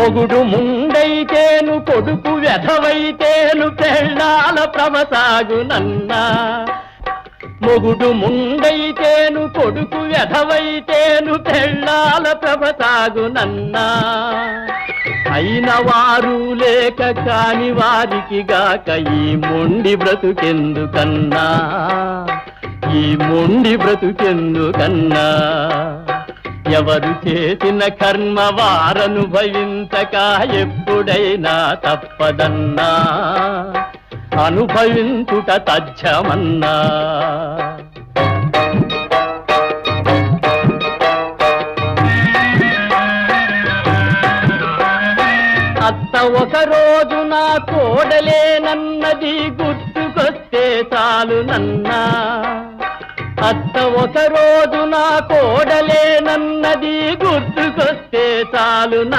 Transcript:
మొగుడు ముండైతేను కొడుకు వెధవైతేను పెళ్ళాల ప్రవసాగునన్నా. మొగుడు ముండైతేను కొడుకు వెధవైతేను పెళ్ళాల ప్రవసాగునన్నా. అయిన వారు లేక కాని వారికి గాక ఈ మొండి బ్రతుకెందుకన్నా, ఈ మొండి బ్రతుకెందుకన్నా. ఎవరు చేసిన కర్మ వారనుభవించక ఎప్పుడైనా తప్పదన్నా, అనుభవించుట తథ్యమన్నా. అత్త ఒక రోజు నా కోడలేనన్నది గుర్తుకొస్తే చాలునన్నా. అత్త ఒక రోజు నా కోడలేనన్నది గుర్తుకొస్తే చాలునన్నా.